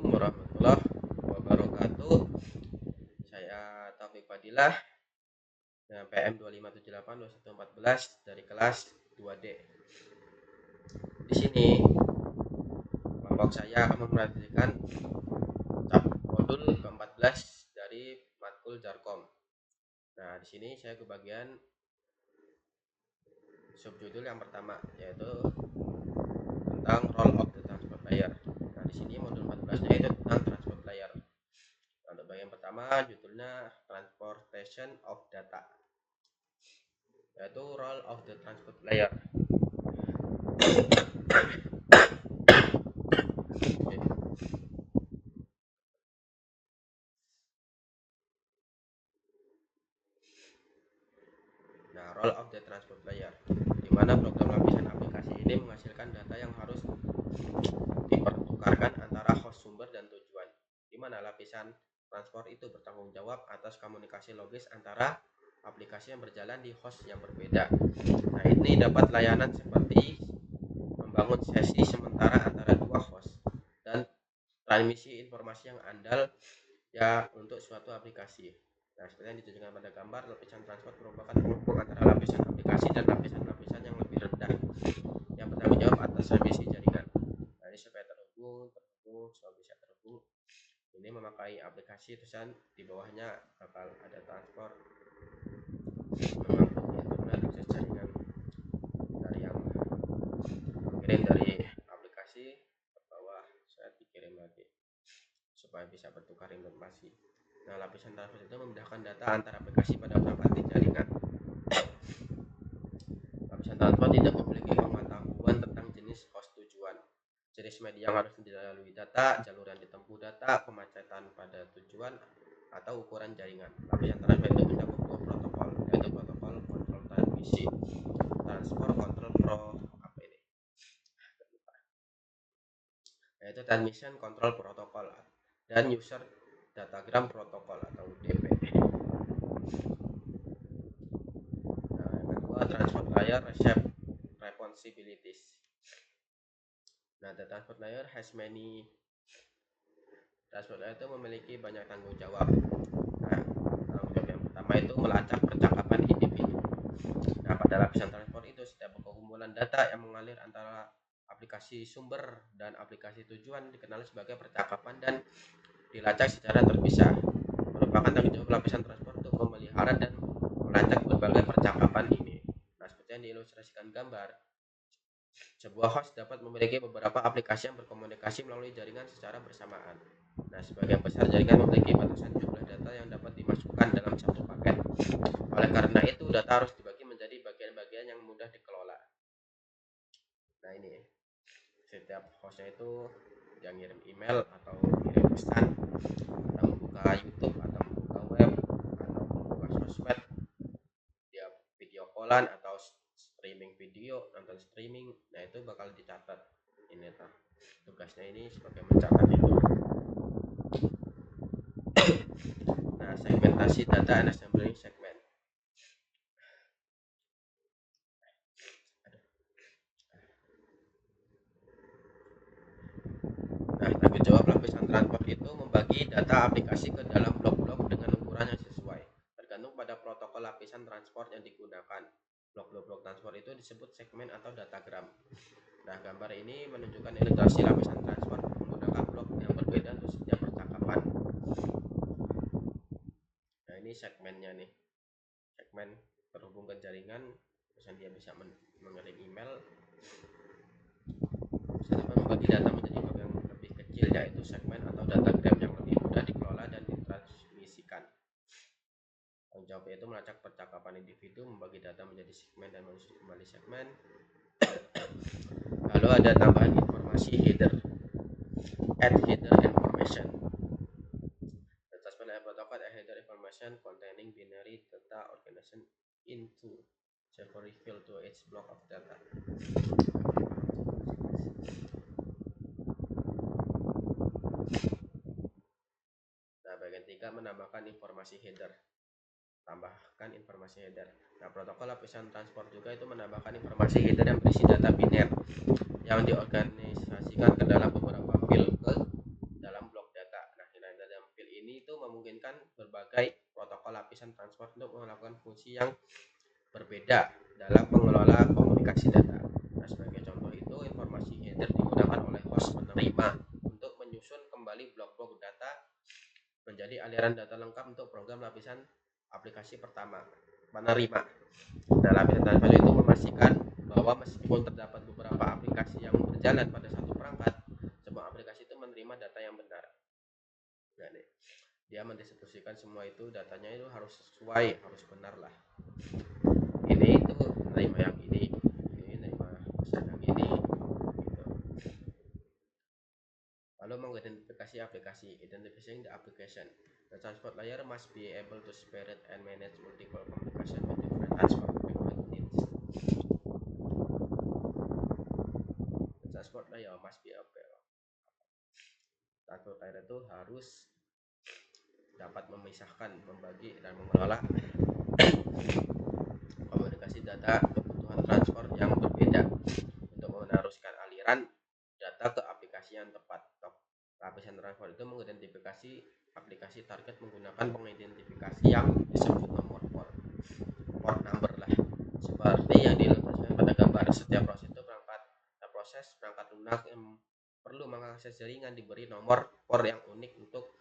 Assalamualaikum warahmatullahi wabarakatuh. Saya Taufik Fadilah dengan PM 2578 dari kelas 2D. Di sini kelompok saya akan memperhatikan modul ke-14 dari matkul Jarkom. Nah, di sini saya kebagian subjudul yang pertama, yaitu tentang role of the transport layer. Nah, di sini modul 14-nya itu tentang transport layer. Nah, untuk bagian pertama judulnya Transportation of Data, yaitu role of the transport layer. Nah, role of the transport layer, di mana program lapisan aplikasi ini menghasilkan data yang harus dipertukarkan antara host sumber dan tujuan, di mana lapisan transport itu bertanggung jawab atas komunikasi logis antara aplikasi yang berjalan di host yang berbeda. Nah, ini dapat layanan seperti membangun sesi sementara antara dua host dan transmisi informasi yang andal ya untuk suatu aplikasi. Nah, seperti yang ditunjukkan pada gambar, lapisan transport merupakan penghubung antara lapisan aplikasi dan lapisan-lapisan yang lebih rendah yang bertanggung jawab atas transmisi jaringan. Nah, ini supaya terhubung, supaya bisa terhubung. Ini memakai aplikasi, terusan di bawahnya bakal ada transport mengangkut internet akses jaringan dari yang mengirim dari aplikasi ke bawah, saya dikirim lagi supaya bisa bertukar informasi. Nah, lapisan transport itu memudahkan data antar aplikasi pada perangkat jaringan. Lapisan transport tidak memiliki pengetahuan tentang jenis host tujuan, jenis media yang harus dilalui data, jalur yang ditempuh data, kemacetan pada tujuan, atau ukuran jaringan. Lapisan transport itu mencakup dua protokol, yaitu protokol kontrol transmisi, transport control pro yaitu transmission control protocol, dan user datagram protocol atau UDP. Nah, yang kedua, transport layer responsibilities. Nah, the transport layer has many. Transport layer itu memiliki banyak tanggung jawab. Nah, tanggung jawab yang pertama itu melacak percakapan individu. Nah, pada lapisan transport itu setiap perkumpulan data yang mengalir antara aplikasi sumber dan aplikasi tujuan dikenal sebagai percakapan dan dilacak secara terpisah. Merupakan tanggung jawab lapisan transport untuk memelihara dan melacak berbagai percakapan ini. Nah, seperti yang diilustrasikan gambar, sebuah host dapat memiliki beberapa aplikasi yang berkomunikasi melalui jaringan secara bersamaan. Nah, sebagian besar jaringan memiliki batasan jumlah data yang dapat dimasukkan dalam satu paket. Oleh karena itu, data harus dibagi menjadi bagian-bagian yang mudah dikelola. Nah, ini setiap hostnya itu yang ngirim email atau ngirim pesan, atau membuka YouTube atau membuka web atau membuka sosmed, dia video callan atau streaming video, nonton streaming. Nah, itu bakal dicatat. Ini tugasnya ini sebagai mencatat itu. Nah, segmentasi data and assembling segment. Nah, tanggung jawab lapisan transport itu membagi data aplikasi ke dalam blok-blok dengan ukuran yang sesuai, tergantung pada protokol lapisan transport yang digunakan. Blok-blok transport itu disebut segmen atau datagram. Nah, gambar ini menunjukkan ilustrasi lapisan transport menggunakan blok yang berbeda untuk setiap percakapan. Nah, ini segmennya nih. Segmen terhubung ke jaringan, terus dia bisa mengirim email. Bisa dapat membagi data menjadi bagian lebih kecil, yaitu segmen atau datagram yang lebih mudah dikelola dan ditransmisikan. Tanggung jawab itu melacak percakapan individu, membagi data menjadi segmen dan mengisi kembali segmen. Lalu ada tambahan informasi header. Add header information. The transport layer protocol add header information containing binary data organization into several field to each block of data. Nah, bagian 3 menambahkan informasi header. Tambahkan informasi header. Nah, protokol lapisan transport juga itu menambahkan informasi header yang berisi data biner yang diorganisasikan ke dalam beberapa field ke dalam blok fungsi yang berbeda dalam mengelola komunikasi data. Nah, sebagai contoh itu, informasi header digunakan oleh host penerima untuk menyusun kembali blok-blok data menjadi aliran data lengkap untuk program lapisan aplikasi pertama, penerima. Nah, lapisan transfer itu memastikan bahwa meskipun terdapat beberapa aplikasi yang berjalan pada satu perangkat, semua aplikasi itu menerima data yang benar. Nah, nih, dia mendistribusikan semua itu, datanya itu harus sesuai, harus benar lah. Ini itu menerima yang ini menerima pesan yang ini gitu. Lalu mengidentifikasi aplikasi, identifying the application. The transport layer must be able to separate and manage multiple communication with different transport requirement needs. The transport layer must be able. Transport layer itu harus dapat memisahkan, membagi, dan mengelola komunikasi data kebutuhan transport yang berbeda untuk meneruskan aliran data ke aplikasi yang tepat. Lapisan transport itu mengidentifikasi aplikasi target menggunakan pengidentifikasi yang disebut nomor port number lah, seperti yang diilustrasikan pada gambar. Setiap proses perangkat lunak yang perlu mengakses jaringan diberi nomor port yang unik untuk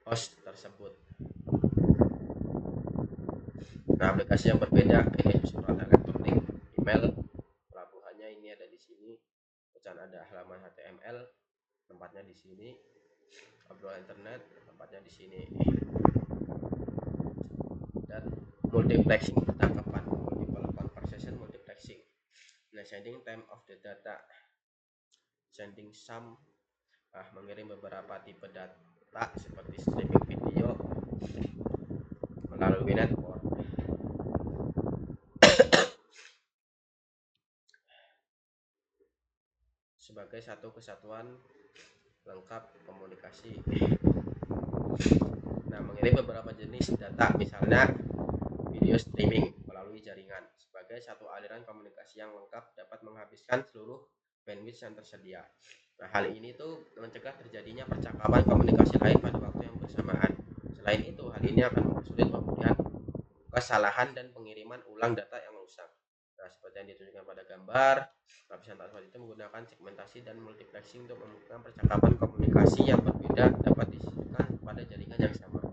host tersebut. Nah, aplikasi yang berbeda ini surat elektronik, email, pelabuhannya ini ada di sini, dan ada halaman HTML, tempatnya di sini, obrolan internet, tempatnya di sini, dan multiplexing percakapan, multiple conversation multiplexing. Nah, sending time of the data, sending some, mengirim beberapa tipe data seperti streaming video melalui network. Sebagai satu kesatuan lengkap komunikasi. Nah, mengirim beberapa jenis data, misalnya video streaming melalui jaringan, sebagai satu aliran komunikasi yang lengkap dapat menghabiskan seluruh bandwidth yang tersedia. Nah, hal ini tuh mencegah terjadinya percakapan komunikasi lain pada waktu yang bersamaan. Selain itu, hal ini akan mempersulit pemulihan kesalahan dan pengiriman ulang data yang rusak. Nah, seperti yang ditunjukkan pada gambar, lapisan transfer itu menggunakan segmentasi dan multiplexing untuk memudahkan percakapan komunikasi yang berbeda dapat disisipkan pada jaringan yang sama.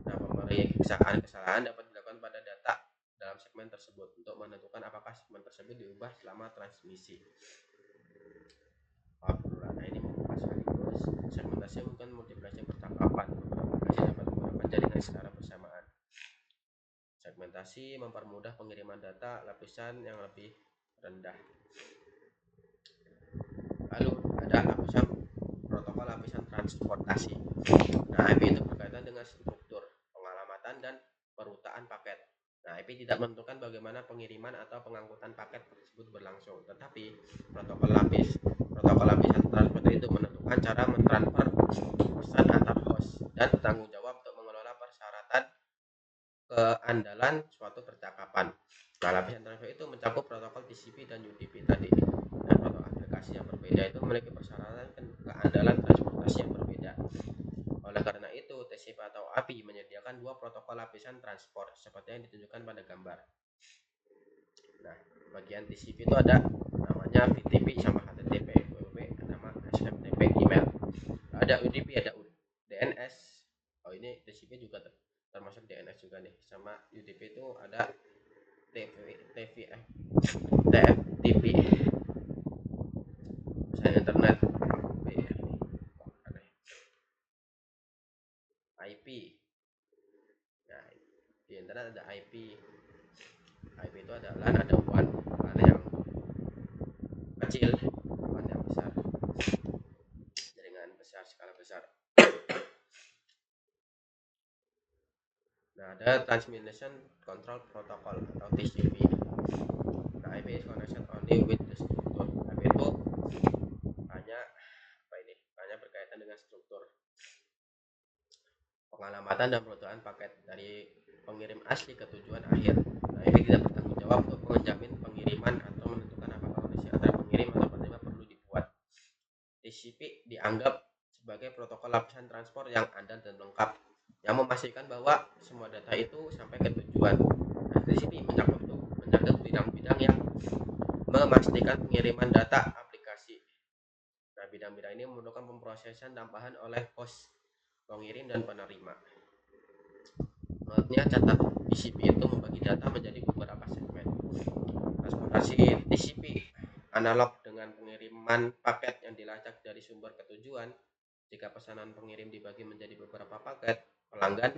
Nah, pemeriksaan kesalahan dapat dilakukan pada data dalam segmen tersebut untuk menentukan apakah segmen tersebut diubah selama transmisi. Nah, ini membuka sekaligus segmentasi mungkin multiplexing percakapan. Beberapa aplikasi dapat menggunakan jaringan secara bersamaan. Segmentasi mempermudah pengiriman data lapisan yang lebih rendah. Lalu ada protokol lapisan transportasi. Nah, IP itu berkaitan dengan struktur, pengalamatan, dan perutaan paket. Nah, IP tidak menentukan bagaimana pengiriman atau pengangkutan paket tersebut berlangsung, tetapi protokol lapisan transport itu menentukan cara mentransfer pesan antar host dan bertanggung jawab untuk mengelola persyaratan keandalan suatu percakapan. Nah, lapisan transfer itu mencakup protokol TCP dan UDP tadi. Dan protokol aplikasi yang berbeda itu memiliki persyaratan keandalan transportasi yang berbeda. Oleh karena itu, TCP atau API menyediakan dua protokol lapisan transport seperti yang ditunjukkan pada gambar. Nah, bagian TCP itu ada namanya VTP sama HTTP, WWW nama SMTP email. Ada UDP, ada DNS. Oh, ini TCP juga termasuk DNS juga nih. Sama UDP itu ada TFTP, pesan internet, IP. Nah, di internet ada IP. IP itu ada LAN, ada WAN. LAN yang kecil, WAN yang besar. Jaringan besar, skala besar. Nah, ada Transmission Control Protocol atau TCP. Nah, IP is connected only with the structure. IP itu hanya berkaitan dengan struktur, pengalamatan dan perutuhan paket dari pengirim asli ke tujuan akhir. Nah, IP tidak bertanggung jawab untuk menjamin pengiriman atau menentukan apakah kondisi antara pengirim atau penerima perlu dibuat. TCP dianggap sebagai protokol lapisan transport yang andal dan lengkap. yang memastikan bahwa semua data itu sampai ke tujuan. Nah, TCP mencakup bidang-bidang yang memastikan pengiriman data aplikasi. Nah, bidang-bidang ini membutuhkan pemrosesan tambahan oleh host, pengirim, dan penerima. Menurutnya catat TCP itu membagi data menjadi beberapa segmen. Transportasi TCP analog dengan pengiriman paket yang dilacak dari sumber ke tujuan. Jika pesanan pengirim dibagi menjadi beberapa paket, pelanggan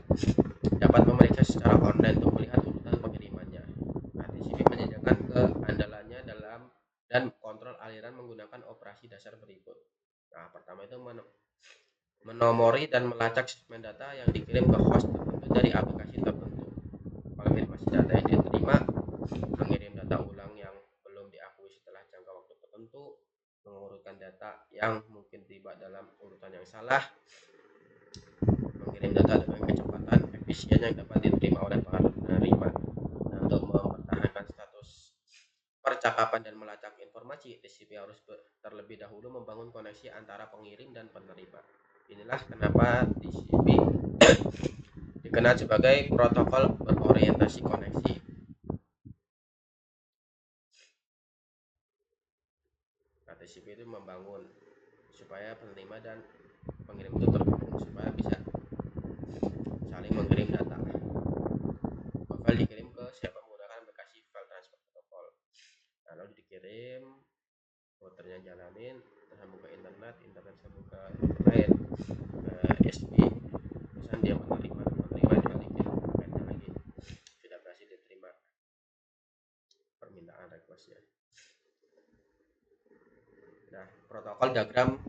dapat memeriksa secara online untuk melihat urutan pengirimannya. Nah, TCP menyediakan keandalannya dalam dan kontrol aliran menggunakan operasi dasar berikut. Nah, pertama itu menomori dan melacak segmen data yang dikirim ke host tertentu dari aplikasi tertentu. Konfirmasi data yang diterima, mengirim data ulang yang belum diakui setelah jangka waktu tertentu, mengurutkan data yang mungkin tiba dalam urutan yang salah, mengirim data dengan kecepatan efisien yang dapat diterima oleh penerima. Nah, untuk mempertahankan status percakapan dan melacak informasi, TCP harus terlebih dahulu membangun koneksi antara pengirim dan penerima. Inilah kenapa TCP dikenal sebagai protokol berorientasi koneksi. Nah, TCP itu membangun supaya penerima dan pengirim itu terhubung supaya bisa saling mengirim data. File dikirim ke siapa menggunakan aplikasi file transfer protokol. Lalu dikirim, routernya jalanin, tersambung ke internet sambung ke lain, USB, terusan dia menerima dibalikin packetnya lagi, sudah berhasil diterima permintaan requestnya. Nah, protokol diagram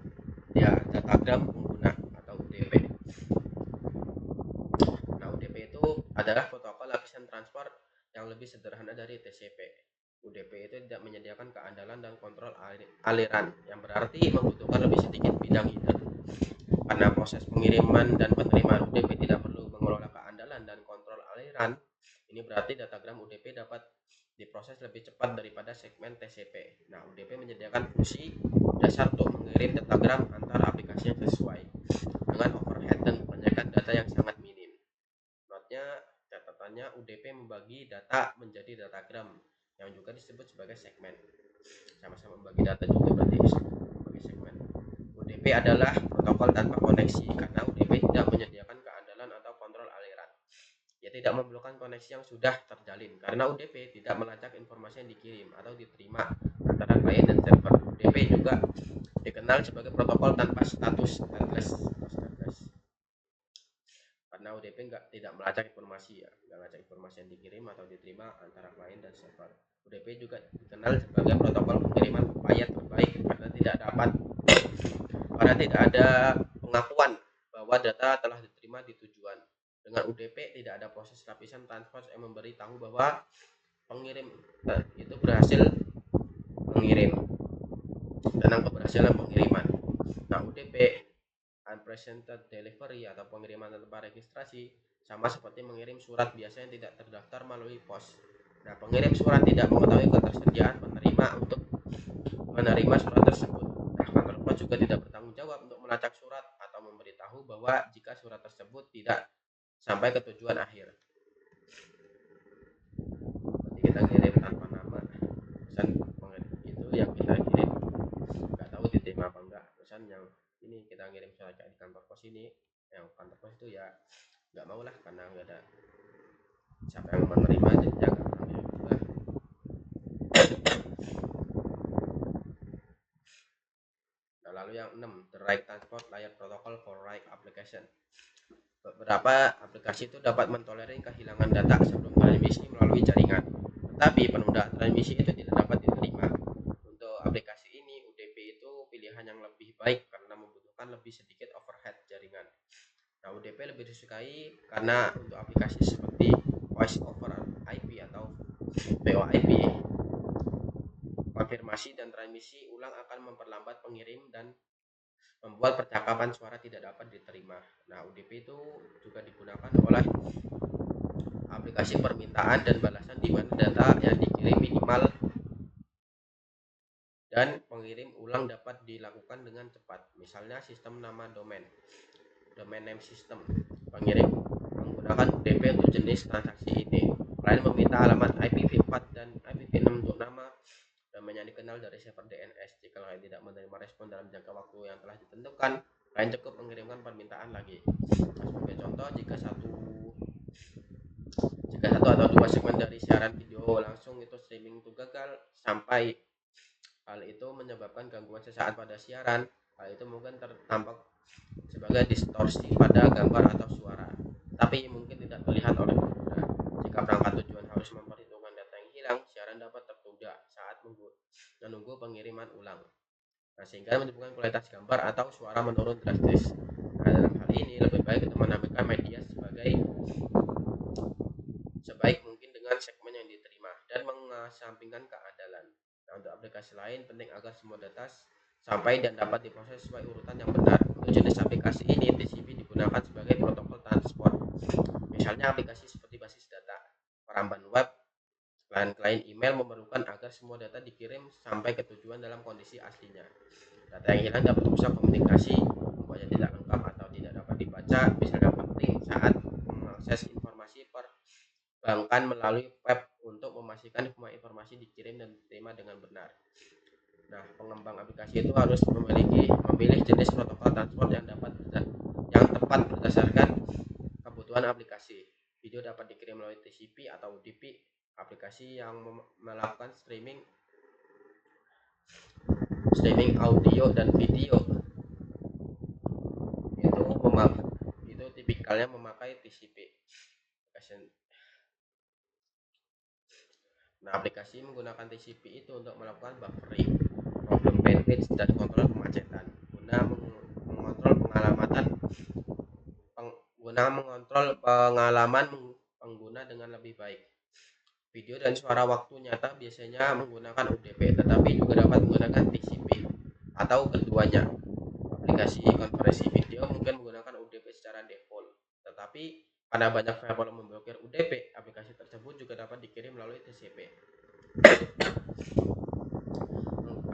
ya datagram pengguna atau UDP. Nah, UDP itu adalah protokol lapisan transfer yang lebih sederhana dari TCP. UDP itu tidak menyediakan keandalan dan kontrol aliran, yang berarti membutuhkan lebih sedikit bidang header. Karena proses pengiriman dan penerimaan UDP tidak perlu mengelola keandalan dan kontrol aliran, ini berarti datagram UDP dapat diproses lebih cepat daripada segmen TCP. Nah, UDP menyediakan fungsi dasar untuk mengirim datagram antar aplikasi yang sesuai dengan overhead dan kebanyakan data yang sangat minim. Notnya, catatannya UDP membagi data menjadi datagram yang juga disebut sebagai segmen. Sama-sama membagi data juga berarti sebagai segmen. UDP adalah protokol tanpa koneksi karena UDP tidak menyediakan keandalan atau kontrol aliran. Ia tidak memerlukan koneksi yang sudah terjalin karena UDP tidak melacak informasi yang dikirim atau diterima antara klien dan server. UDP juga dikenal sebagai protokol tanpa status stateless karena UDP tidak melacak informasi, nggak melacak informasi yang dikirim atau diterima antara klien dan server. UDP juga dikenal sebagai protokol pengiriman upaya terbaik karena tidak ada pengakuan bahwa data telah diterima di tujuan. Dengan UDP tidak ada proses lapisan transfer yang memberi tahu bahwa pengirim itu berhasil mengirim tentang keberhasilan pengiriman. Nah, UDP unpresented delivery atau pengiriman tanpa registrasi sama seperti mengirim surat biasa yang tidak terdaftar melalui pos. Nah, pengirim surat tidak mengetahui ketersediaan penerima untuk menerima surat tersebut. Nah, kantor pos juga tidak bertanggung jawab untuk melacak surat atau memberitahu bahwa jika surat tersebut tidak sampai ke tujuan akhir. Berarti kita kirim tanpa nama, pesan pengirim itu yang kita kirim nggak tahu diterima apa enggak. Pesan yang ini kita kirim surat di kantor pos ini, yang kantor pos itu ya nggak mau lah karena nggak ada siapa yang menerima, jadi nggak bertanggung jawab juga. Nah, lalu yang 6, the right transport layer protocol for right application. Beberapa aplikasi itu dapat mentolerir kehilangan data sebelum transmisi melalui jaringan, tetapi penundaan transmisi itu tidak dapat diterima. Untuk aplikasi ini, UDP itu pilihan yang lebih baik karena membutuhkan lebih sedikit overhead jaringan. Nah, UDP lebih disukai karena untuk aplikasi seperti Voice over IP atau VoIP, konfirmasi dan transmisi ulang akan memperlambat pengirim dan membuat percakapan suara tidak dapat diterima. Nah, UDP itu juga digunakan oleh aplikasi permintaan dan balasan di mana data yang dikirim minimal dan pengirim ulang dapat dilakukan dengan cepat. Misalnya sistem nama domain name system. pengirim menggunakan UDP untuk jenis transaksi ini. Klien meminta alamat IPv4 dan IPv6 untuk nama domain yang dikenal dari server DNS. Jika klien tidak menerima respon dalam jangka waktu yang telah ditentukan, klien cukup mengirimkan permintaan lagi. Nah, sebagai contoh, jika satu atau dua segmen dari siaran video langsung itu streaming itu gagal sampai hal itu menyebabkan gangguan sesaat pada siaran, hal itu mungkin tertampak sebagai distorsi pada gambar atau suara, tapi mungkin tidak terlihat oleh pengguna. Jika perangkat tujuan harus memperhitungkan data yang hilang, siaran dapat tertunda saat menunggu pengiriman ulang. Nah, sehingga menyebabkan kualitas gambar atau suara menurun drastis. Nah, dalam hal ini lebih baik untuk menampilkan media sebaik mungkin dengan segmen yang diterima dan mengesampingkan keandalan. Nah, untuk aplikasi lain penting agar semua data sampai dan dapat diproses sesuai urutan yang benar. Untuk jenis aplikasi ini, TCP digunakan sebagai protokol transport. Misalnya aplikasi seperti basis data, peramban web, klien email memerlukan agar semua data dikirim sampai ke tujuan dalam kondisi aslinya. Data yang hilang dapat merusak komunikasi, membuatnya tidak lengkap atau tidak dapat dibaca, misalnya penting saat mengakses informasi perbankan melalui web untuk memastikan semua informasi dikirim dan diterima dengan benar. Nah, pengembang aplikasi itu harus memilih jenis protokol transport yang tepat berdasarkan kebutuhan aplikasi. Video dapat dikirim melalui TCP atau UDP. Aplikasi yang melakukan streaming audio dan video itu tipikalnya memakai TCP. Nah, aplikasi menggunakan TCP itu untuk melakukan buffering, problem bandwidth, dan kontrol kemacetan guna mengontrol pengalaman pengguna dengan lebih baik. Video dan suara waktu nyata biasanya menggunakan UDP, tetapi juga dapat menggunakan TCP atau keduanya. Aplikasi konferensi video mungkin menggunakan UDP secara default, tetapi karena banyak firewall memblokir UDP, aplikasi tersebut juga dapat dikirim melalui TCP.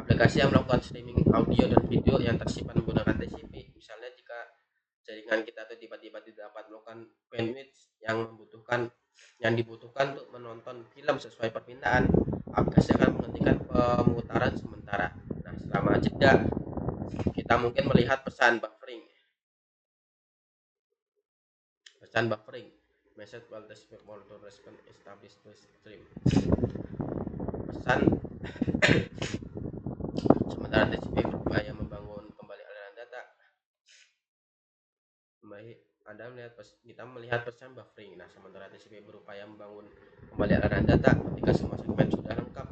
Aplikasi yang melakukan streaming audio dan video yang tersimpan menggunakan TCP, misalnya jika jaringan kita itu tiba-tiba tidak dapat melakukan bandwidth yang dibutuhkan untuk menonton film sesuai permintaan, aplikasi akan menghentikan pemutaran sementara. Nah, selama jeda kita mungkin melihat pesan buffering, message while the speaker to respond established stream. Pesan sementara TCP berupaya membangun kembali aliran data. Kita melihat pesan buffering. Nah, sementara TCP berupaya membangun kembali aliran data ketika semua segmen sudah lengkap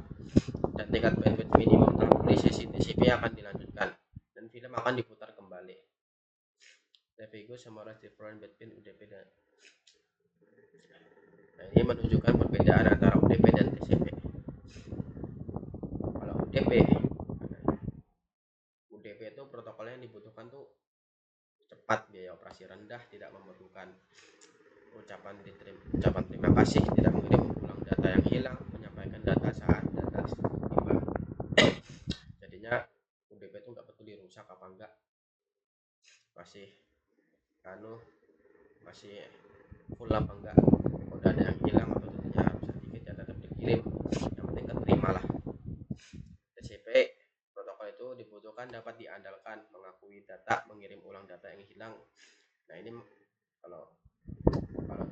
dan tingkat bandwidth minimum terpenuhi, sesi TCP akan dilanjutkan dan film akan diputar kembali. Navigo summarize difference between UDP dan Nah, ini menunjukkan perbedaan antara UDP dan TCP. Kalau UDP itu protokolnya yang dibutuhkan tuh cepat, biaya operasi rendah, tidak memerlukan ucapan terima kasih, tidak mengirim ulang data yang hilang, menyampaikan data saat data tiba. Jadinya UDP itu nggak peduli rusak apa enggak, masih full apa enggak, udah ada yang hilang atau datanya rusak sedikit ya tetap dikirim, yang penting keterima lah. TCP protokol itu dibutuhkan dapat diandalkan, mengakui data, mengirim ulang data yang hilang. Nah, ini kalau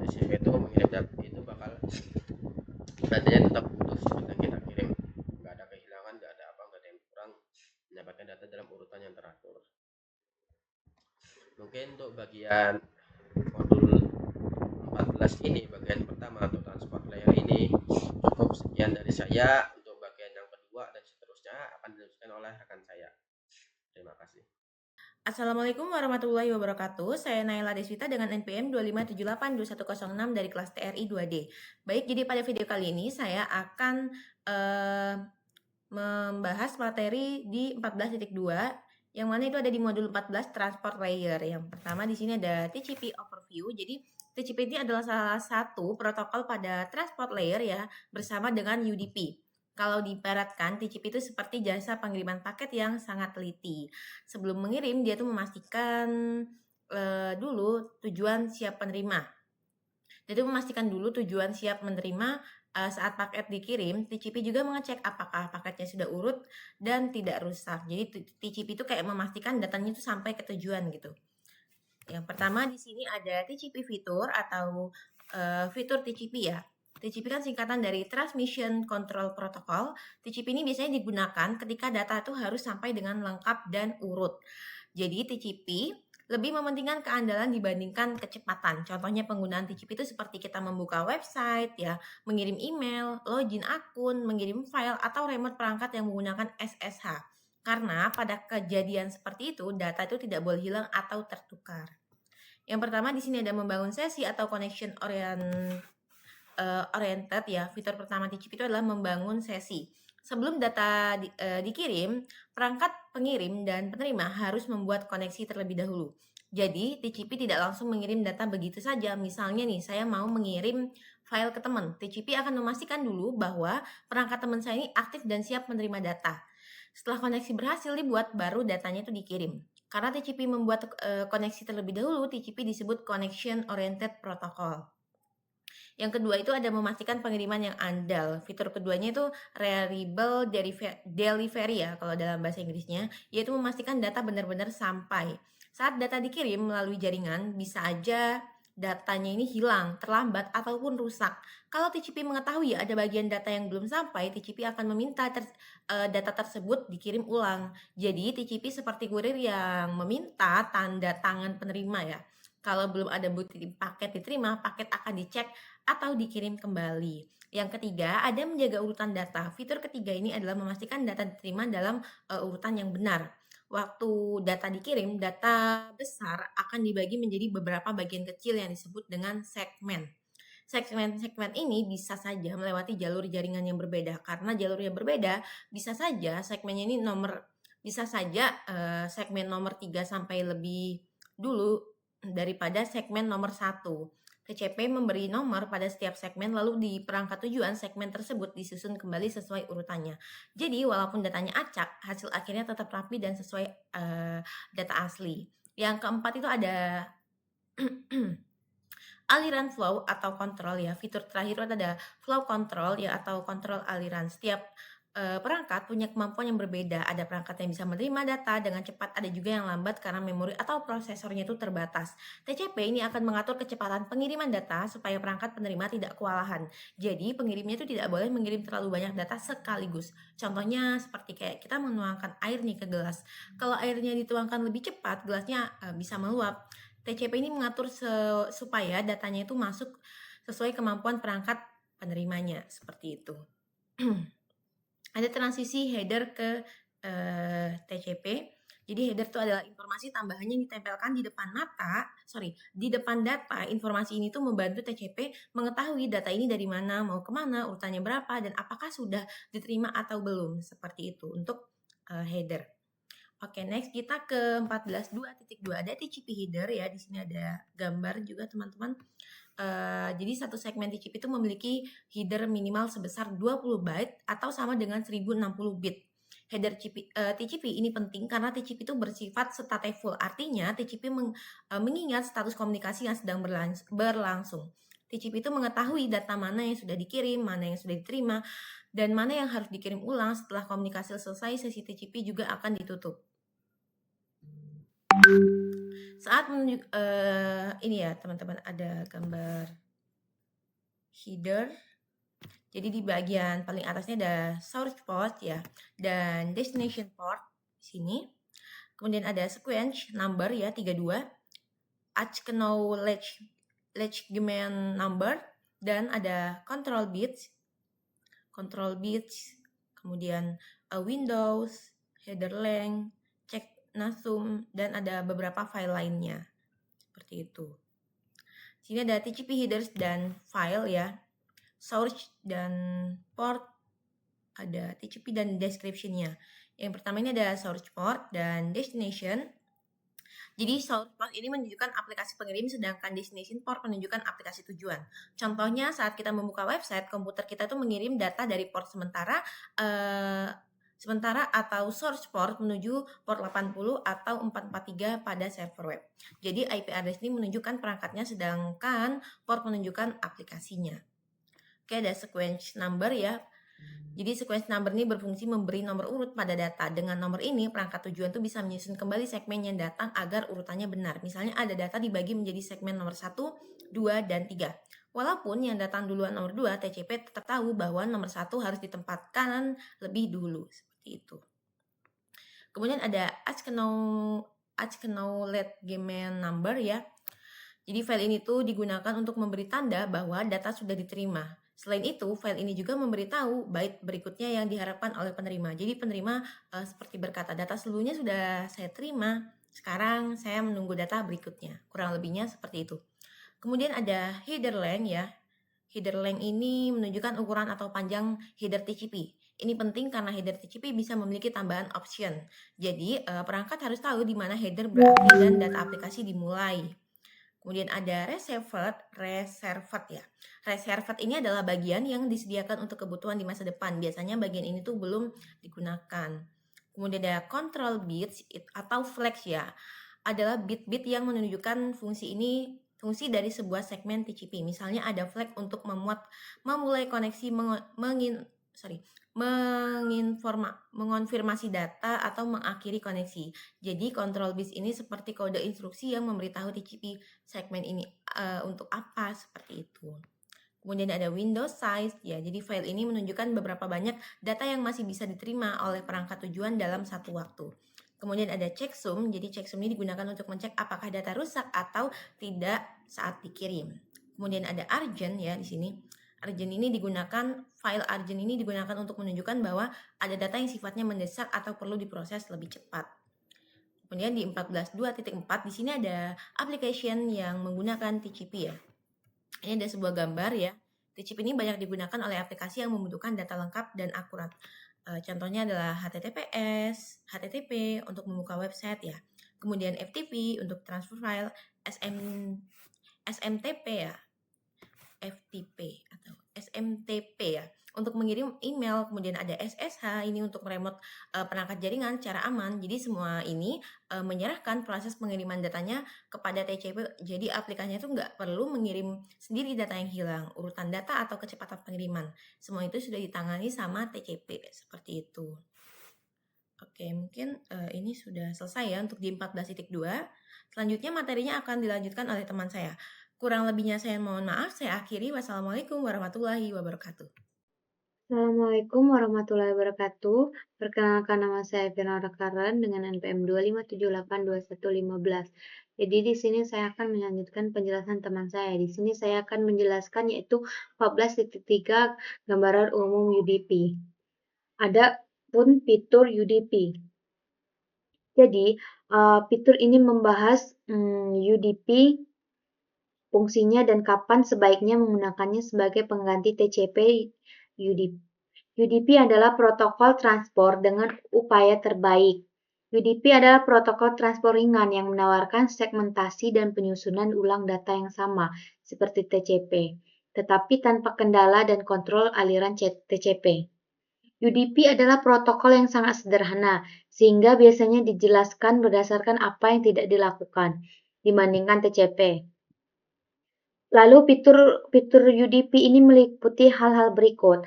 TCP itu mengirim data itu bakal datanya tetap utuh seperti yang kita kirim, nggak ada kehilangan, nggak ada yang kurang, menyampaikan data dalam urutan yang teratur. Mungkin untuk bagian modul 14 ini, bagian pertama untuk transport layer ini cukup sekian dari saya. Untuk bagian yang kedua dan seterusnya akan dilanjutkan oleh rekan saya. Terima kasih. Assalamualaikum warahmatullahi wabarakatuh. Saya Naila Deswita dengan NPM 257821006 dari kelas TRI 2D. Baik, jadi pada video kali ini saya akan membahas materi di 14.2 yang mana itu ada di modul 14 transport layer. Yang pertama di sini ada TCP overview. Jadi TCP ini adalah salah satu protokol pada transport layer ya, bersama dengan UDP. Kalau diibaratkan, TCP itu seperti jasa pengiriman paket yang sangat teliti. Sebelum mengirim, dia tuh memastikan dulu tujuan siap penerima. Jadi memastikan dulu tujuan siap menerima saat paket dikirim. TCP juga mengecek apakah paketnya sudah urut dan tidak rusak. Jadi TCP itu kayak memastikan datanya itu sampai ke tujuan gitu. Yang pertama di sini ada TCP fitur atau fitur TCP ya. TCP kan singkatan dari Transmission Control Protocol. TCP ini biasanya digunakan ketika data itu harus sampai dengan lengkap dan urut. Jadi TCP lebih mementingkan keandalan dibandingkan kecepatan. Contohnya penggunaan TCP itu seperti kita membuka website ya, mengirim email, login akun, mengirim file atau remote perangkat yang menggunakan SSH. Karena pada kejadian seperti itu data itu tidak boleh hilang atau tertukar. Yang pertama di sini ada membangun sesi atau connection oriented ya. Fitur pertama TCP itu adalah membangun sesi. Sebelum data dikirim, perangkat pengirim dan penerima harus membuat koneksi terlebih dahulu. Jadi TCP tidak langsung mengirim data begitu saja. Misalnya nih, saya mau mengirim file ke teman. TCP akan memastikan dulu bahwa perangkat teman saya ini aktif dan siap menerima data. Setelah koneksi berhasil dibuat, baru datanya itu dikirim. Karena TCP membuat koneksi terlebih dahulu, TCP disebut Connection Oriented Protocol. Yang kedua itu ada memastikan pengiriman yang andal. Fitur keduanya itu reliable delivery ya kalau dalam bahasa Inggrisnya, yaitu memastikan data benar-benar sampai. Saat data dikirim melalui jaringan, bisa aja datanya ini hilang, terlambat, ataupun rusak. Kalau TCP mengetahui ada bagian data yang belum sampai, TCP akan meminta data tersebut dikirim ulang. Jadi TCP seperti kurir yang meminta tanda tangan penerima ya. Kalau belum ada bukti paket diterima, paket akan dicek atau dikirim kembali. Yang ketiga, ada menjaga urutan data. Fitur ketiga ini adalah memastikan data diterima dalam urutan yang benar. Waktu data dikirim, data besar akan dibagi menjadi beberapa bagian kecil yang disebut dengan segmen. Segmen-segmen ini bisa saja melewati jalur jaringan yang berbeda. Karena jalur yang berbeda, bisa saja segmennya ini segmen nomor 3 sampai lebih dulu daripada segmen nomor 1. TCP memberi nomor pada setiap segmen, lalu di perangkat tujuan segmen tersebut disusun kembali sesuai urutannya. Jadi walaupun datanya acak, hasil akhirnya tetap rapi dan sesuai data asli. Yang keempat itu ada aliran flow atau kontrol ya. Fitur terakhir itu ada flow control ya atau kontrol aliran. Setiap perangkat punya kemampuan yang berbeda. Ada perangkat yang bisa menerima data dengan cepat, ada juga yang lambat karena memori atau prosesornya itu terbatas. TCP ini akan mengatur kecepatan pengiriman data supaya perangkat penerima tidak kewalahan. Jadi pengirimnya itu tidak boleh mengirim terlalu banyak data sekaligus. Contohnya seperti kayak kita menuangkan air nih ke gelas. Kalau airnya dituangkan lebih cepat, gelasnya bisa meluap. TCP ini mengatur supaya datanya itu masuk sesuai kemampuan perangkat penerimanya, seperti itu. Ada transisi header ke TCP. Jadi header itu adalah informasi tambahannya yang ditempelkan di depan data. Informasi ini tuh membantu TCP mengetahui data ini dari mana, mau kemana, urutannya berapa, dan apakah sudah diterima atau belum. Seperti itu untuk header. Oke, next kita ke 14.2.2. Ada TCP header ya. Di sini ada gambar juga teman-teman. Jadi satu segmen TCP itu memiliki header minimal sebesar 20 byte atau sama dengan 1060 bit. Header TCP ini penting karena TCP itu bersifat stateful. Artinya TCP mengingat status komunikasi yang sedang berlangsung. TCP itu mengetahui data mana yang sudah dikirim, mana yang sudah diterima, dan mana yang harus dikirim ulang. Setelah komunikasi selesai, sesi TCP juga akan ditutup. Saat ini ya teman-teman, ada gambar header. Jadi di bagian paling atasnya ada source port ya dan destination port di sini. Kemudian ada sequence number ya 32, acknowledgement number, dan ada control bits, kemudian Windows, header length, check nasum, dan ada beberapa file lainnya. Seperti itu. Sini ada TCP headers dan file ya. Source dan port, ada TCP dan description-nya. Yang pertama ini ada source port dan destination. Jadi source port ini menunjukkan aplikasi pengirim, sedangkan destination port menunjukkan aplikasi tujuan. Contohnya saat kita membuka website, komputer kita tuh mengirim data dari port sementara Sementara atau source port menuju port 80 atau 443 pada server web. Jadi IP address ini menunjukkan perangkatnya, sedangkan port menunjukkan aplikasinya. Oke, ada sequence number ya. Jadi sequence number ini berfungsi memberi nomor urut pada data. Dengan nomor ini, perangkat tujuan tuh bisa menyusun kembali segmen yang datang agar urutannya benar. Misalnya ada data dibagi menjadi segmen nomor 1, 2, dan 3. Walaupun yang datang duluan nomor 2, TCP tetap tahu bahwa nomor 1 harus ditempatkan lebih dulu. Seperti itu. Kemudian ada acknowledgement number ya. Jadi file ini tuh digunakan untuk memberi tanda bahwa data sudah diterima. Selain itu, file ini juga memberitahu byte berikutnya yang diharapkan oleh penerima. Jadi penerima seperti berkata, data seluruhnya sudah saya terima, sekarang saya menunggu data berikutnya. Kurang lebihnya seperti itu. Kemudian ada header length ya. Header length ini menunjukkan ukuran atau panjang header TCP. Ini penting karena header TCP bisa memiliki tambahan option. Jadi perangkat harus tahu di mana header berakhir dan data aplikasi dimulai. Kemudian ada reserved ya. Reserved ini adalah bagian yang disediakan untuk kebutuhan di masa depan. Biasanya bagian ini tuh belum digunakan. Kemudian ada control bits atau flags ya. Adalah bit-bit yang menunjukkan fungsi dari sebuah segmen TCP. Misalnya ada flag untuk memulai koneksi mengonfirmasi data atau mengakhiri koneksi. Jadi control bits ini seperti kode instruksi yang memberitahu TCP segmen ini untuk apa, seperti itu. Kemudian ada window size ya. Jadi file ini menunjukkan beberapa banyak data yang masih bisa diterima oleh perangkat tujuan dalam satu waktu. Kemudian ada checksum. Jadi checksum ini digunakan untuk mencek apakah data rusak atau tidak saat dikirim. Kemudian ada urgent ya di sini. File urgent ini digunakan untuk menunjukkan bahwa ada data yang sifatnya mendesak atau perlu diproses lebih cepat. Kemudian di 14.2.4 di sini ada application yang menggunakan TCP ya. Ini ada sebuah gambar ya. TCP ini banyak digunakan oleh aplikasi yang membutuhkan data lengkap dan akurat. Contohnya adalah HTTPS, HTTP untuk membuka website ya. Kemudian FTP untuk transfer file, SMTP ya. FTP atau SMTP ya untuk mengirim email. Kemudian ada SSH ini untuk remote perangkat jaringan secara aman. Jadi semua ini menyerahkan proses pengiriman datanya kepada TCP. Jadi aplikasinya itu nggak perlu mengirim sendiri data yang hilang, urutan data atau kecepatan pengiriman. Semua itu sudah ditangani sama TCP seperti itu. Oke, mungkin ini sudah selesai ya untuk di 14.2. Selanjutnya materinya akan dilanjutkan oleh teman saya. Kurang lebihnya saya mohon maaf, saya akhiri. Wassalamualaikum warahmatullahi wabarakatuh. Assalamualaikum warahmatullahi wabarakatuh. Perkenalkan, nama saya Firnara Karen dengan NPM 25782115. Jadi di sini saya akan melanjutkan penjelasan teman saya. Di sini saya akan menjelaskan yaitu 14.3 gambaran umum UDP. Ada pun fitur UDP. Jadi fitur ini membahas UDP, fungsinya dan kapan sebaiknya menggunakannya sebagai pengganti TCP UDP. UDP adalah protokol transport dengan upaya terbaik. UDP adalah protokol transport ringan yang menawarkan segmentasi dan penyusunan ulang data yang sama seperti TCP, tetapi tanpa kendala dan kontrol aliran TCP. UDP adalah protokol yang sangat sederhana, sehingga biasanya dijelaskan berdasarkan apa yang tidak dilakukan dibandingkan TCP. Lalu fitur UDP ini meliputi hal-hal berikut.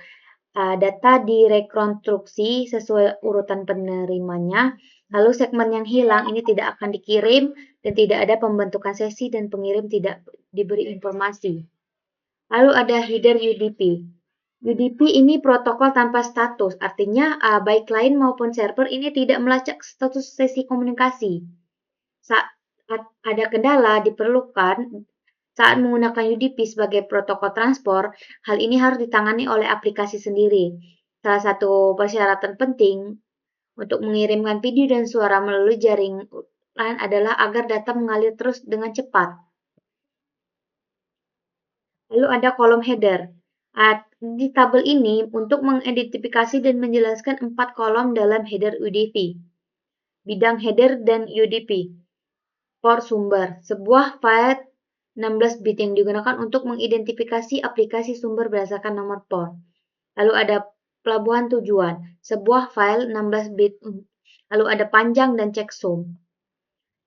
Data direkonstruksi sesuai urutan penerimanya, lalu segmen yang hilang ini tidak akan dikirim dan tidak ada pembentukan sesi dan pengirim tidak diberi informasi. Lalu ada header UDP. UDP ini protokol tanpa status, artinya baik client maupun server ini tidak melacak status sesi komunikasi. Saat ada kendala diperlukan saat menggunakan UDP sebagai protokol transport, hal ini harus ditangani oleh aplikasi sendiri. Salah satu persyaratan penting untuk mengirimkan video dan suara melalui jaringan adalah agar data mengalir terus dengan cepat. Lalu ada kolom header. Di tabel ini untuk mengidentifikasi dan menjelaskan 4 kolom dalam header UDP. Bidang header dan UDP. Port sumber, sebuah file 16 bit yang digunakan untuk mengidentifikasi aplikasi sumber berdasarkan nomor port. Lalu ada pelabuhan tujuan, sebuah file 16 bit, lalu ada panjang dan checksum.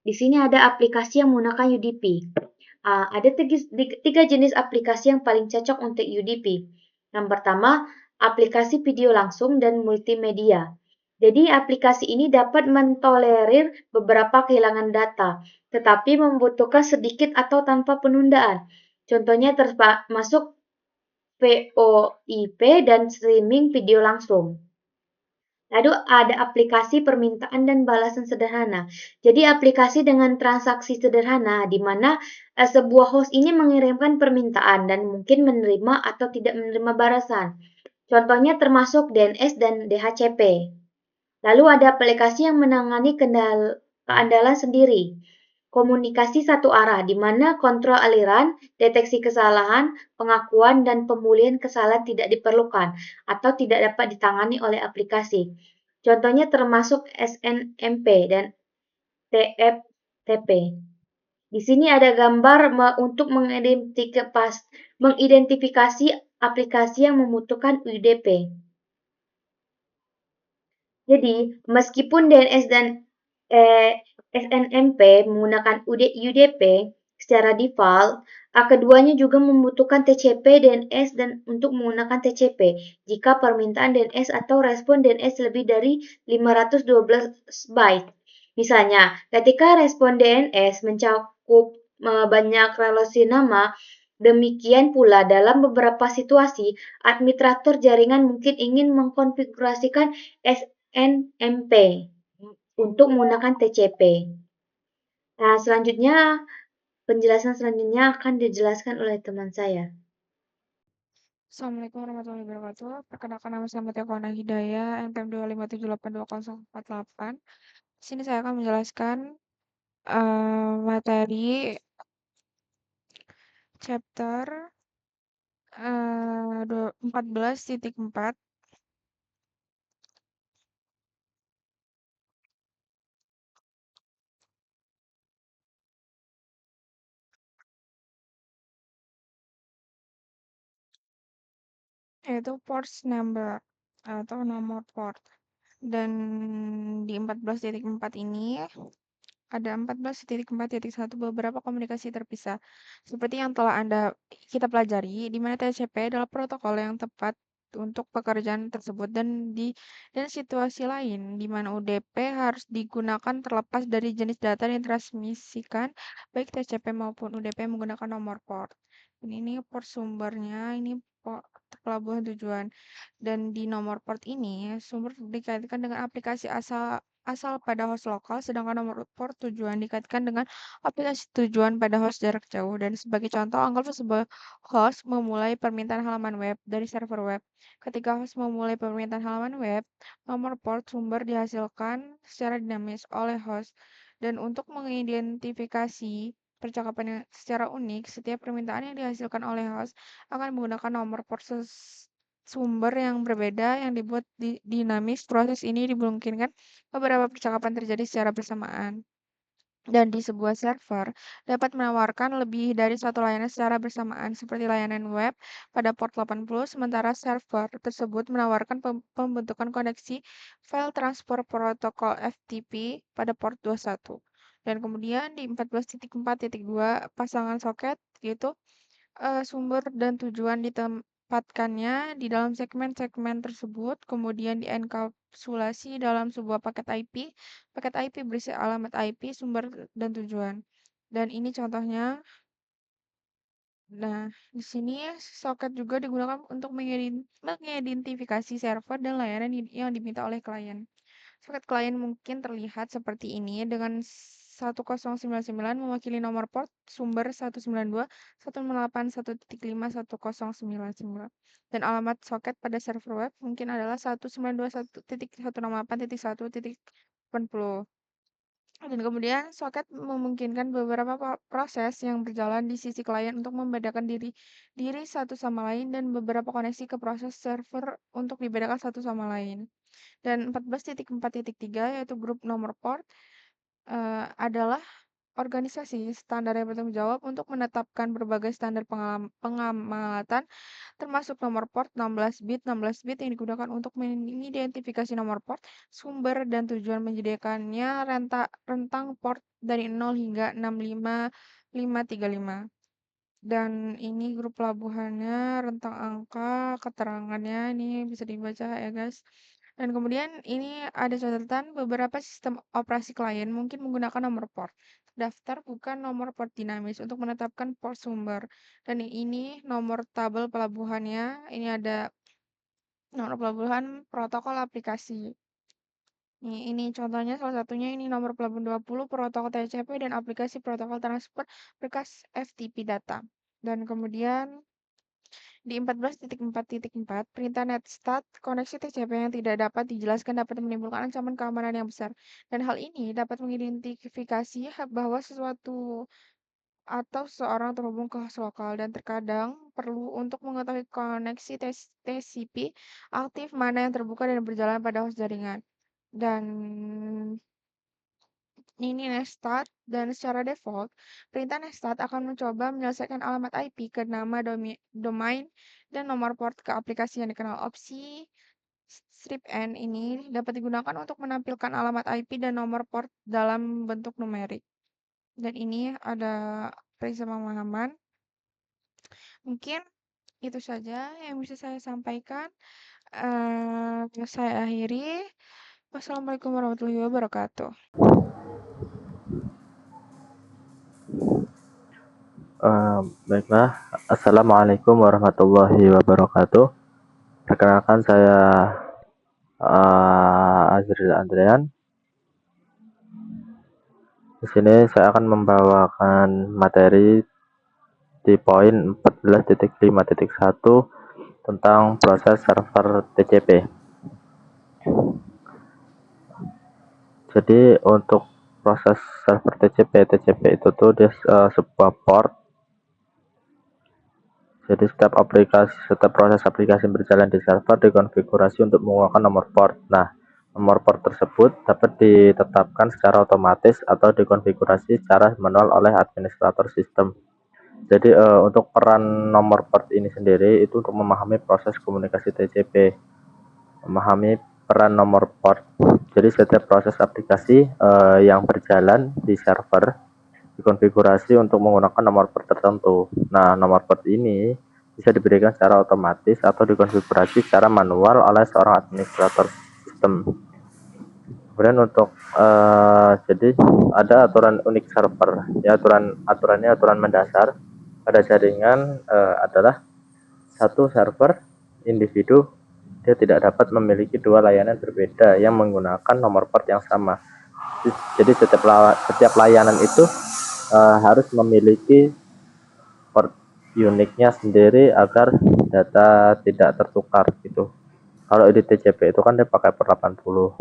Di sini ada aplikasi yang menggunakan UDP. Ada tiga jenis aplikasi yang paling cocok untuk UDP. Yang pertama, aplikasi video langsung dan multimedia. Jadi aplikasi ini dapat mentolerir beberapa kehilangan data, tetapi membutuhkan sedikit atau tanpa penundaan. Contohnya termasuk VoIP dan streaming video langsung. Lalu ada aplikasi permintaan dan balasan sederhana. Jadi aplikasi dengan transaksi sederhana di mana sebuah host ini mengirimkan permintaan dan mungkin menerima atau tidak menerima balasan. Contohnya termasuk DNS dan DHCP. Lalu ada aplikasi yang menangani keandalan sendiri. Komunikasi satu arah, di mana kontrol aliran, deteksi kesalahan, pengakuan, dan pemulihan kesalahan tidak diperlukan atau tidak dapat ditangani oleh aplikasi. Contohnya termasuk SNMP dan TFTP. Di sini ada gambar untuk mengidentifikasi aplikasi yang membutuhkan UDP. Jadi, meskipun DNS dan SNMP menggunakan UDP secara default, keduanya juga membutuhkan TCP DNS dan untuk menggunakan TCP jika permintaan DNS atau respon DNS lebih dari 512 byte. Misalnya, ketika respon DNS mencakup banyak relasi nama, demikian pula dalam beberapa situasi, administrator jaringan mungkin ingin mengkonfigurasikan SNMP untuk menggunakan TCP. Nah, penjelasan selanjutnya akan dijelaskan oleh teman saya. Assalamualaikum warahmatullahi wabarakatuh. Perkenalkan nama saya Mutia Kawana Hidayah, NPM 2578208. Di sini saya akan menjelaskan materi chapter 14.4, yaitu ports number atau nomor port. Dan di 14.4 ini ada 14.4.1 beberapa komunikasi terpisah. Seperti yang telah kita pelajari, di mana TCP adalah protokol yang tepat untuk pekerjaan tersebut dan situasi lain di mana UDP harus digunakan terlepas dari jenis data yang ditransmisikan baik TCP maupun UDP menggunakan nomor port. Ini port sumbernya, ini port pelabuhan tujuan. Dan di nomor port ini sumber dikaitkan dengan aplikasi asal pada host lokal, sedangkan nomor port tujuan dikaitkan dengan aplikasi tujuan pada host jarak jauh. Dan sebagai contoh, anggaplah sebuah host memulai permintaan halaman web dari server web. Ketika host memulai permintaan halaman web, nomor port sumber dihasilkan secara dinamis oleh host. Dan untuk mengidentifikasi percakapan yang secara unik, setiap permintaan yang dihasilkan oleh host akan menggunakan nomor port sumber yang berbeda yang dibuat dinamis. Proses ini dimungkinkan beberapa percakapan terjadi secara bersamaan. Dan di sebuah server dapat menawarkan lebih dari satu layanan secara bersamaan, seperti layanan web pada port 80, sementara server tersebut menawarkan pembentukan koneksi file transfer protokol FTP pada port 21. Dan kemudian di 14.4.2 pasangan soket, yaitu sumber dan tujuan ditempatkannya di dalam segmen-segmen tersebut, kemudian dienkapsulasi dalam sebuah paket IP. Paket IP berisi alamat IP, sumber, dan tujuan. Dan ini contohnya. Nah, di sini soket juga digunakan untuk mengidentifikasi server dan layanan yang diminta oleh klien. Soket klien mungkin terlihat seperti ini dengan 1099 mewakili nomor port sumber 192.168.1.5.1099. Dan alamat soket pada server web mungkin adalah 192.168.1.80. Dan kemudian soket memungkinkan beberapa proses yang berjalan di sisi klien untuk membedakan diri satu sama lain dan beberapa koneksi ke proses server untuk dibedakan satu sama lain. Dan 14.4.3 yaitu grup nomor port adalah organisasi standar yang bertanggung jawab untuk menetapkan berbagai standar pengamatan termasuk nomor port 16 bit yang digunakan untuk mengidentifikasi nomor port, sumber, dan tujuan menyediakannya rentang port dari 0 hingga 65535. Dan ini grup pelabuhannya, rentang angka, keterangannya ini bisa dibaca ya guys. Dan kemudian ini ada catatan beberapa sistem operasi klien mungkin menggunakan nomor port. Daftar bukan nomor port dinamis untuk menetapkan port sumber. Dan ini nomor tabel pelabuhannya, ini ada nomor pelabuhan protokol aplikasi. Ini contohnya salah satunya ini nomor pelabuhan 20 protokol TCP dan aplikasi protokol transfer berkas FTP data. Dan kemudian di 14.4.4, perintah netstat koneksi TCP yang tidak dapat dijelaskan dapat menimbulkan ancaman keamanan yang besar. Dan hal ini dapat mengidentifikasi bahwa sesuatu atau seseorang terhubung ke host lokal dan terkadang perlu untuk mengetahui koneksi TCP aktif mana yang terbuka dan berjalan pada host jaringan. Dan ini nestat dan secara default, perintah nestat akan mencoba menyelesaikan alamat IP ke nama domain dan nomor port ke aplikasi yang dikenal. Opsi strip N ini dapat digunakan untuk menampilkan alamat IP dan nomor port dalam bentuk numerik. Dan ini ada prinsip pemahaman. Mungkin itu saja yang bisa saya sampaikan. Saya akhiri. Wassalamualaikum warahmatullahi wabarakatuh. Baiklah, Assalamualaikum warahmatullahi wabarakatuh. Perkenalkan saya Azril Andrean. Di sini saya akan membawakan materi di poin 14.5.1 tentang proses server TCP. Jadi untuk proses server TCP itu tuh dia sebuah port. Jadi setiap proses aplikasi yang berjalan di server dikonfigurasi untuk menggunakan nomor port. Nah, nomor port tersebut dapat ditetapkan secara otomatis atau dikonfigurasi secara manual oleh administrator sistem. Jadi untuk peran nomor port ini sendiri itu untuk memahami proses komunikasi TCP, memahami peran nomor port. Jadi setiap proses aplikasi yang berjalan di server dikonfigurasi untuk menggunakan nomor port tertentu. Nah, nomor port ini bisa diberikan secara otomatis atau dikonfigurasi secara manual oleh seorang administrator sistem. Kemudian untuk jadi ada aturan unik server. Ya, aturannya aturan mendasar pada jaringan adalah satu server individu dia tidak dapat memiliki dua layanan berbeda yang menggunakan nomor port yang sama. Jadi setiap layanan itu harus memiliki port uniknya sendiri agar data tidak tertukar gitu. Kalau di TCP itu kan dia pakai port 80.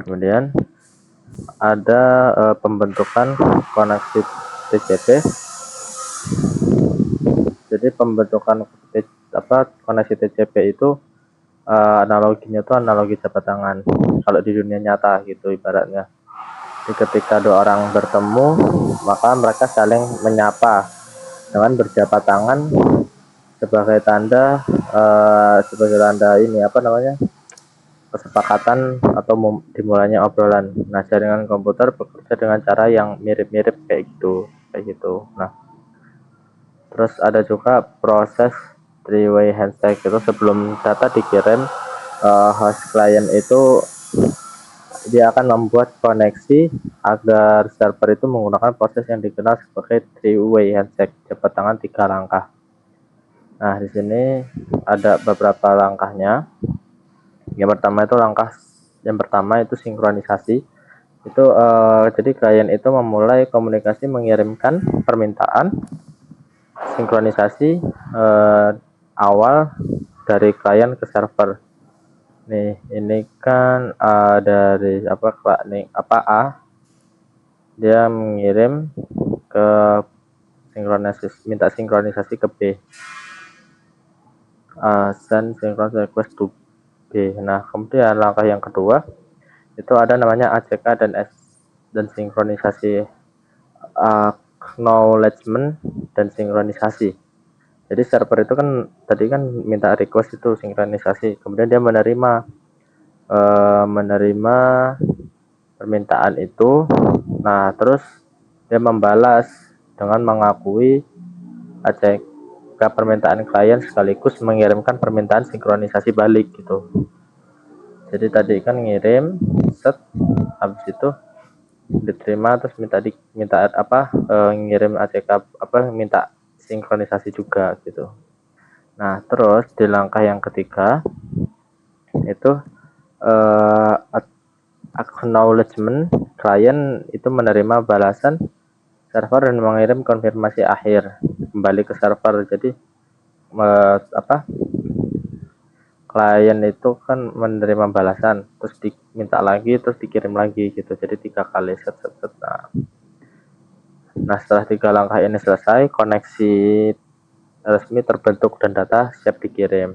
Kemudian ada pembentukan koneksi TCP. Jadi pembentukan koneksi TCP itu analoginya tuh analogi jabat tangan. Kalau di dunia nyata gitu ibaratnya. Jadi ketika dua orang bertemu, maka mereka saling menyapa dengan berjabat tangan sebagai tanda ini kesepakatan atau dimulainya obrolan. Nah, jaringan komputer bekerja dengan cara yang mirip-mirip kayak gitu. Nah, terus ada juga proses three-way handshake itu sebelum data dikirim host client itu dia akan membuat koneksi agar server itu menggunakan proses yang dikenal sebagai three-way handshake, jabat tangan 3 langkah. Nah, di sini ada beberapa langkahnya. Yang pertama itu sinkronisasi. Itu jadi klien itu memulai komunikasi mengirimkan permintaan sinkronisasi awal dari klien ke server. Nih, ini kan dari A dia mengirim ke minta sinkronisasi ke B. Send synchronous request to B. Nah, kemudian langkah yang kedua itu ada namanya ACK dan dan sinkronisasi, acknowledgement dan sinkronisasi. Jadi server itu kan tadi kan minta request itu sinkronisasi, kemudian dia menerima permintaan itu. Nah, terus dia membalas dengan mengakui ACK permintaan klien sekaligus mengirimkan permintaan sinkronisasi balik gitu. Jadi tadi kan ngirim set, habis itu diterima, terus ngirim ACK minta sinkronisasi juga gitu. Nah, terus di langkah yang ketiga itu acknowledgement, klien itu menerima balasan server dan mengirim konfirmasi akhir kembali ke server. Jadi klien itu kan menerima balasan, terus diminta lagi, terus dikirim lagi gitu. Jadi 3 kali set. Nah, setelah 3 langkah ini selesai, koneksi resmi terbentuk dan data siap dikirim.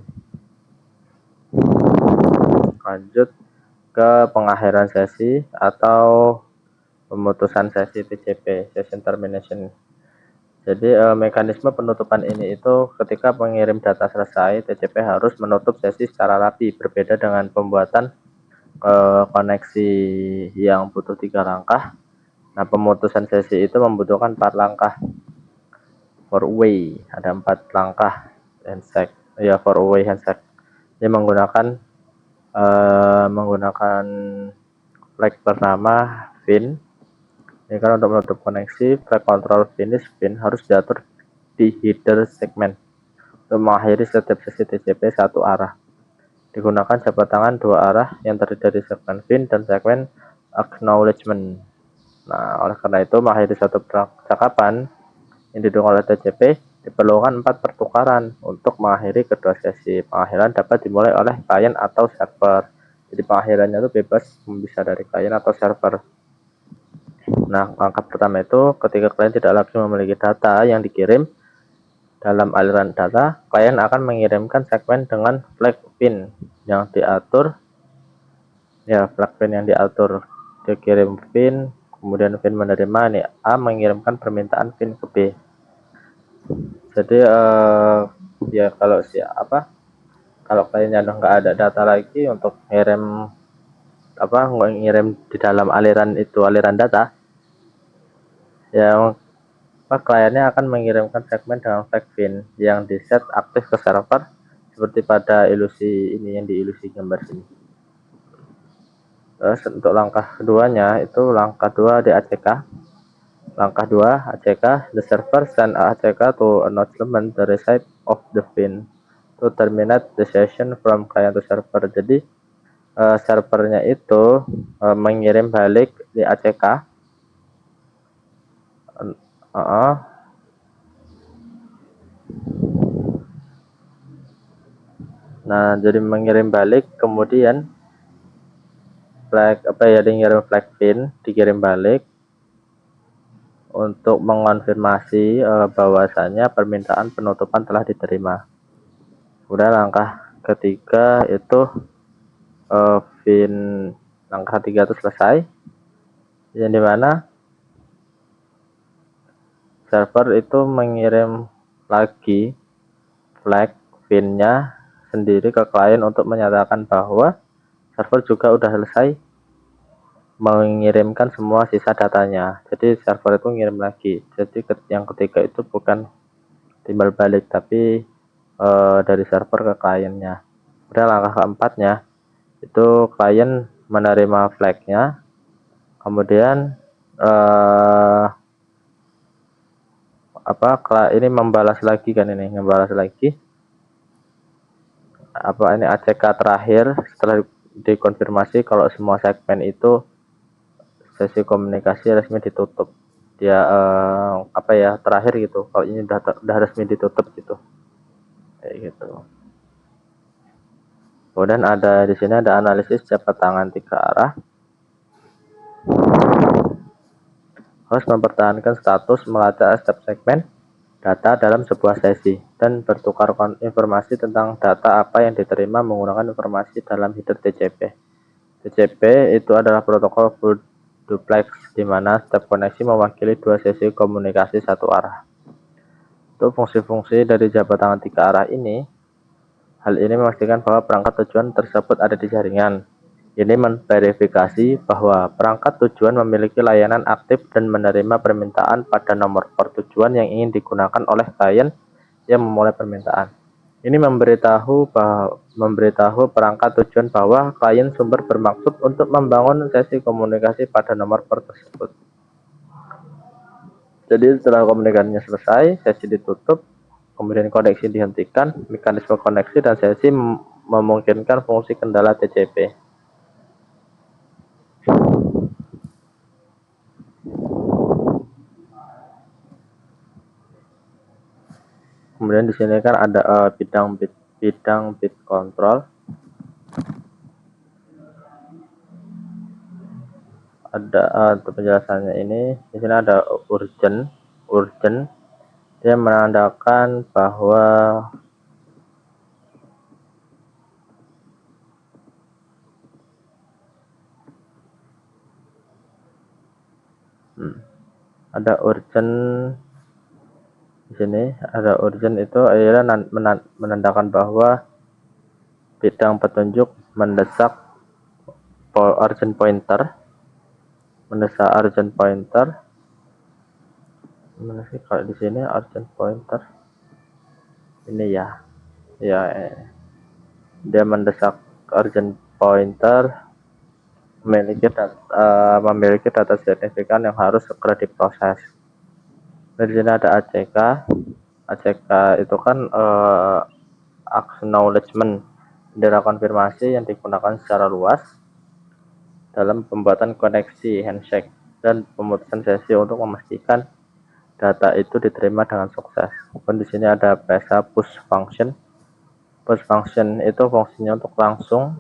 Lanjut ke pengakhiran sesi atau pemutusan sesi TCP, session termination. Jadi mekanisme penutupan ini itu ketika pengirim data selesai, TCP harus menutup sesi secara rapi, berbeda dengan pembuatan koneksi yang butuh 3 langkah. Nah, pemutusan sesi itu membutuhkan 4 langkah. Four-way, ada 4 langkah handshake. Ya, four-way handshake. Ini menggunakan flag pertama fin. Ini kan untuk menutup koneksi. Flag control finish fin harus diatur di header segmen untuk mengakhiri setiap sesi TCP satu arah. Digunakan jabat tangan 2 arah yang terdiri dari segmen fin dan segmen acknowledgement. Nah, oleh karena itu mengakhiri satu percakapan yang didukung oleh TCP diperlukan 4 pertukaran untuk mengakhiri kedua sesi. Pengakhiran dapat dimulai oleh klien atau server. Jadi pengakhirannya itu bebas, bisa dari klien atau server. Nah, langkah pertama itu ketika klien tidak lagi memiliki data yang dikirim dalam aliran data, klien akan mengirimkan segmen dengan flag pin yang diatur. Ya, flag pin yang diatur. Dia kirim pin, kemudian pin menerima, nih A mengirimkan permintaan pin ke B. Jadi ya kalau kliennya udah nggak ada data lagi untuk ngirim di dalam aliran data, ya kliennya akan mengirimkan segmen dengan flag pin yang di set aktif ke server seperti pada ilusi ini yang di ilusi gambar sini. Terus untuk langkah keduanya itu langkah 2 di ACK. Langkah 2 ACK, the server send ACK to acknowledgement the receipt of the pin to terminate the session from client to server. Jadi servernya itu mengirim balik di ACK. Nah, jadi mengirim balik, kemudian dikirim flag pin, dikirim balik untuk mengonfirmasi bahwasanya permintaan penutupan telah diterima. Kemudian langkah ketiga itu langkah 3 itu selesai, yang dimana server itu mengirim lagi flag pinnya sendiri ke klien untuk menyatakan bahwa server juga udah selesai mengirimkan semua sisa datanya. Jadi server itu ngirim lagi. Jadi yang ketiga itu bukan timbal balik, tapi dari server ke kliennya. Kemudian langkah keempatnya itu klien menerima flagnya, kemudian ini membalas lagi ini ACK terakhir setelah dikonfirmasi kalau semua segmen itu sesi komunikasi resmi ditutup. Dia terakhir gitu, kalau ini udah resmi ditutup gitu, kayak gitu. Kemudian di sini ada analisis jabat tangan 3 arah. Host mempertahankan status melacak setiap segmen data dalam sebuah sesi dan bertukar informasi tentang data apa yang diterima menggunakan informasi dalam header TCP. TCP itu adalah protokol duplex, di mana setiap koneksi mewakili dua sesi komunikasi satu arah. Untuk fungsi-fungsi dari jabat tangan tiga arah ini, hal ini memastikan bahwa perangkat tujuan tersebut ada di jaringan. Ini memverifikasi bahwa perangkat tujuan memiliki layanan aktif dan menerima permintaan pada nomor port tujuan yang ingin digunakan oleh klien yang memulai permintaan. Ini memberitahu perangkat tujuan bahwa klien sumber bermaksud untuk membangun sesi komunikasi pada nomor port tersebut. Jadi setelah komunikasinya selesai, sesi ditutup, kemudian koneksi dihentikan, mekanisme koneksi dan sesi memungkinkan fungsi kendala TCP. Kemudian di sini kan ada bidang bit control. Ada untuk penjelasannya ini, di sini ada urgent. Dia menandakan bahwa ada urgent. Di sini ada urgent, itu adalah menandakan bahwa bidang petunjuk mendesak urgent pointer. Mana sih kalau di sini urgent pointer? Ini ya. Dia mendesak urgent pointer memiliki data signifikan yang harus segera diproses. Di sini ada ACK. ACK itu kan acknowledgement, bendera konfirmasi yang digunakan secara luas dalam pembuatan koneksi handshake dan pemutusan sesi untuk memastikan data itu diterima dengan sukses. Dan di sini ada PSA push function. Push function itu fungsinya untuk langsung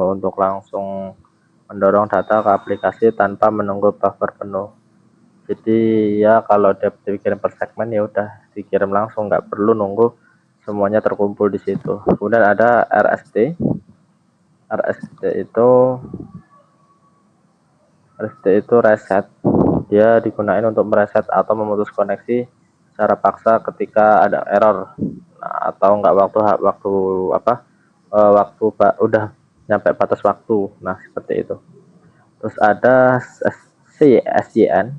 untuk langsung mendorong data ke aplikasi tanpa menunggu buffer penuh. Jadi ya kalau dia dikirim per segmen ya udah dikirim langsung, nggak perlu nunggu semuanya terkumpul di situ. Kemudian ada RST. RST itu reset. Dia digunakan untuk mereset atau memutus koneksi secara paksa ketika ada error. Nah, atau enggak waktu udah nyampe batas waktu. Nah, seperti itu. Terus ada SYN,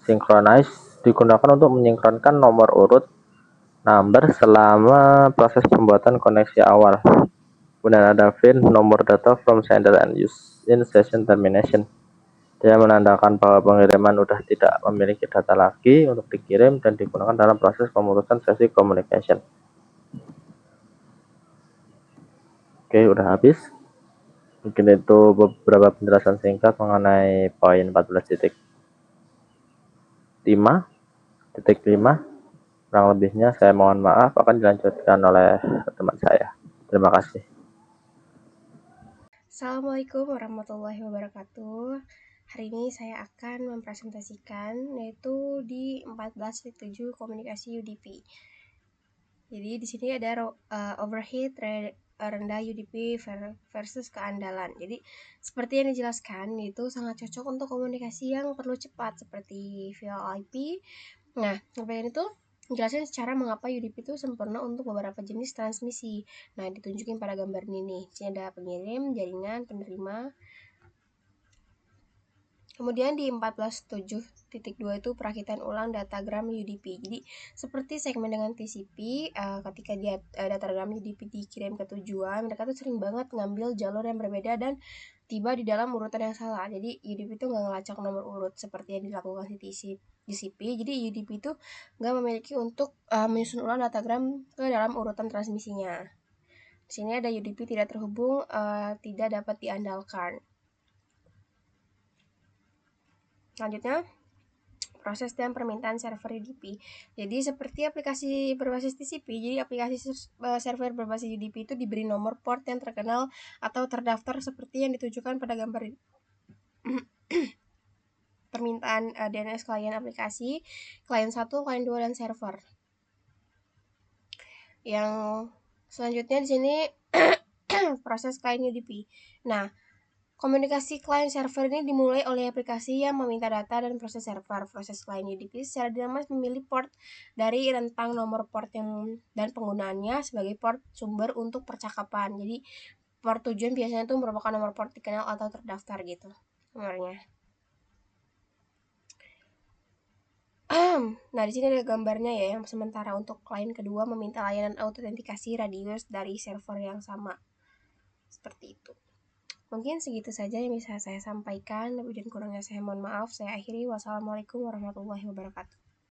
synchronize, digunakan untuk menyinkronkan nomor urut number selama proses pembuatan koneksi awal. Kemudian ada VIN, nomor data from sender and use in session termination. Dia menandakan bahwa pengiriman sudah tidak memiliki data lagi untuk dikirim dan digunakan dalam proses pemutusan sesi communication. Oke, udah habis. Mungkin itu beberapa penjelasan singkat mengenai poin 14.5. Kurang lebihnya saya mohon maaf, akan dilanjutkan oleh teman saya. Terima kasih. Assalamualaikum warahmatullahi wabarakatuh. Hari ini saya akan mempresentasikan yaitu di 14.7 komunikasi UDP. Jadi di sini ada overhead rendah UDP versus keandalan. Jadi seperti yang dijelaskan, itu sangat cocok untuk komunikasi yang perlu cepat seperti VoIP. Nah, kemudian itu jelasin secara mengapa UDP itu sempurna untuk beberapa jenis transmisi. Nah, ditunjukin pada gambar ini nih. Di sini ada pengirim, jaringan, penerima. Kemudian di 14.7.2 itu perakitan ulang datagram UDP. Jadi seperti segmen dengan TCP, ketika datagram UDP dikirim ke tujuan, mereka tuh sering banget ngambil jalur yang berbeda dan tiba di dalam urutan yang salah. Jadi UDP itu nggak ngelacak nomor urut seperti yang dilakukan di TCP. Jadi UDP itu nggak memiliki untuk menyusun ulang datagram ke dalam urutan transmisinya. Di sini ada UDP tidak terhubung, tidak dapat diandalkan. Selanjutnya, proses dan permintaan server UDP. Jadi seperti aplikasi berbasis TCP, jadi aplikasi server berbasis UDP itu diberi nomor port yang terkenal atau terdaftar seperti yang ditunjukkan pada gambar ini. Permintaan DNS klien aplikasi, klien 1, klien 2, dan server. Yang Selanjutnya di sini proses client UDP. Nah, komunikasi client server ini dimulai oleh aplikasi yang meminta data dan proses server. Proses client UDP secara dinamis memilih port dari rentang nomor port dan penggunaannya sebagai port sumber untuk percakapan. Jadi port tujuan biasanya itu merupakan nomor port dikenal atau terdaftar gitu nomornya. Nah, di sini ada gambarnya ya, yang sementara untuk klien kedua meminta layanan autentikasi radius dari server yang sama. Seperti itu. Mungkin segitu saja yang bisa saya sampaikan. Lebih dan kurangnya saya mohon maaf. Saya akhiri. Wassalamualaikum warahmatullahi wabarakatuh.